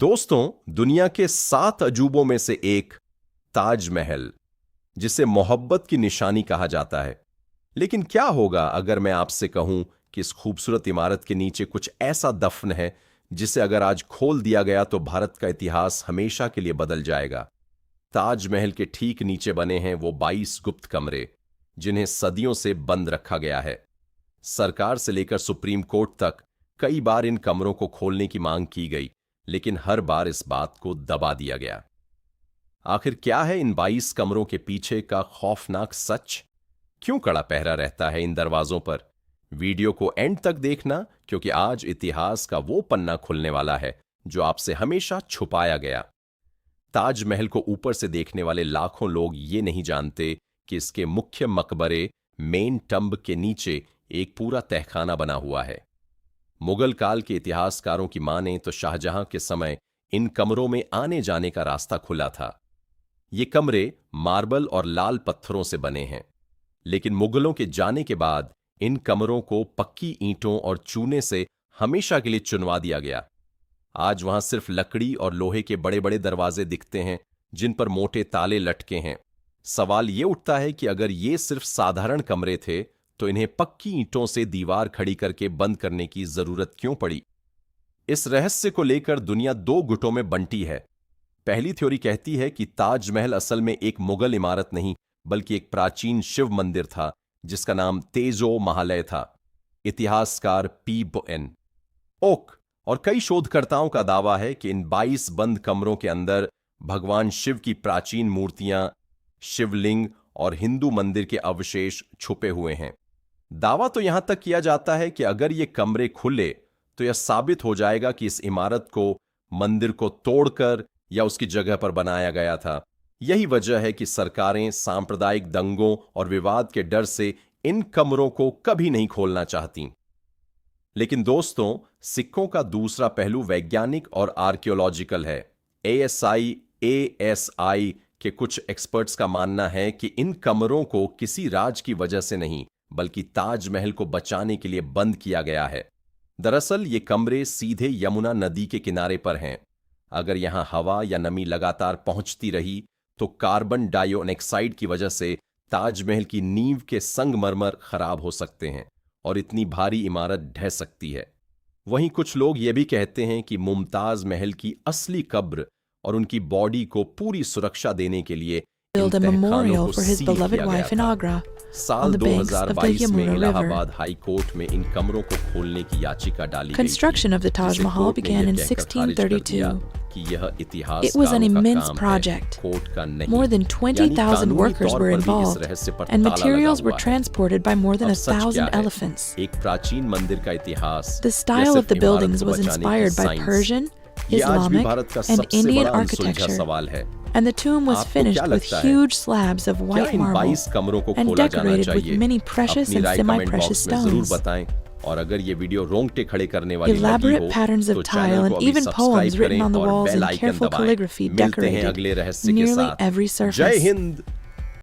दोस्तों, दुनिया के 7 अजूबों में से एक ताजमहल, जिसे मोहब्बत की निशानी कहा जाता है। लेकिन क्या होगा अगर मैं आपसे कहूं कि इस खूबसूरत इमारत के नीचे कुछ ऐसा दफन है जिसे अगर आज खोल दिया गया तो भारत का इतिहास हमेशा के लिए बदल जाएगा। ताजमहल के ठीक नीचे बने हैं वो 22 गुप्त कमरे जिन्हें सदियों से बंद रखा गया है। सरकार से लेकर सुप्रीम कोर्ट तक कई बार इन कमरों को खोलने की मांग की गई, लेकिन हर बार इस बात को दबा दिया गया। आखिर क्या है इन 22 कमरों के पीछे का खौफनाक सच? क्यों कड़ा पहरा रहता है इन दरवाजों पर? वीडियो को एंड तक देखना, क्योंकि आज इतिहास का वो पन्ना खुलने वाला है जो आपसे हमेशा छुपाया गया। ताजमहल को ऊपर से देखने वाले लाखों लोग ये नहीं जानते कि इसके मुख्य मकबरे मेन टंब के नीचे एक पूरा तहखाना बना हुआ है। मुगल काल के इतिहासकारों की माने तो शाहजहां के समय इन कमरों में आने जाने का रास्ता खुला था। ये कमरे मार्बल और लाल पत्थरों से बने हैं, लेकिन मुगलों के जाने के बाद इन कमरों को पक्की ईंटों और चूने से हमेशा के लिए चुनवा दिया गया। आज वहां सिर्फ लकड़ी और लोहे के बड़े बड़े दरवाजे दिखते हैं जिन पर मोटे ताले लटके हैं। सवाल यह उठता है कि अगर ये सिर्फ साधारण कमरे थे तो इन्हें पक्की ईंटों से दीवार खड़ी करके बंद करने की जरूरत क्यों पड़ी? इस रहस्य को लेकर दुनिया 2 गुटों में बंटी है। पहली थ्योरी कहती है कि ताजमहल असल में एक मुगल इमारत नहीं, बल्कि एक प्राचीन शिव मंदिर था जिसका नाम तेजो महालय था। इतिहासकार पी.एन. ओक और कई शोधकर्ताओं का दावा है कि इन 22 बंद कमरों के अंदर भगवान शिव की प्राचीन मूर्तियां, शिवलिंग और हिंदू मंदिर के अवशेष छुपे हुए हैं। दावा तो यहां तक किया जाता है कि अगर ये कमरे खुले तो यह साबित हो जाएगा कि इस इमारत को मंदिर को तोड़कर या उसकी जगह पर बनाया गया था। यही वजह है कि सरकारें सांप्रदायिक दंगों और विवाद के डर से इन कमरों को कभी नहीं खोलना चाहती। लेकिन दोस्तों, सिक्कों का दूसरा पहलू वैज्ञानिक और आर्कियोलॉजिकल है। ASI के कुछ एक्सपर्ट्स का मानना है कि इन कमरों को किसी राज की वजह से नहीं, बल्कि ताजमहल को बचाने के लिए बंद किया गया है। दरअसल ये कमरे सीधे यमुना नदी के किनारे पर हैं। अगर यहां हवा या नमी लगातार पहुंचती रही तो कार्बन डाइऑक्साइड की वजह से ताजमहल की नींव के संगमरमर खराब हो सकते हैं और इतनी भारी इमारत ढह सकती है। वहीं कुछ लोग ये भी कहते हैं कि मुमताज महल की असली कब्र और उनकी बॉडी को पूरी सुरक्षा देने के लिए build a memorial for his beloved wife in Agra on the banks of the Yamuna River. High court में इन कमरों को खोलने की याचिका डाली गई। Construction of the Taj Mahal began in 1632. कि यह इतिहास It was an immense project. More than 20,000 workers were involved, and materials were transported by more than 1,000 elephants. एक प्राचीन मंदिर का इतिहास। The style of the buildings was inspired by Persian, Islamic, and Indian architecture. And the tomb was finished with huge slabs of white marble and decorated with many precious and semi-precious stones. और अगर ये video रोंगटे खड़े करने वाली लगी हो, elaborate patterns of tile and even poems written on the walls in careful calligraphy decorated nearly every surface. जय हिंद।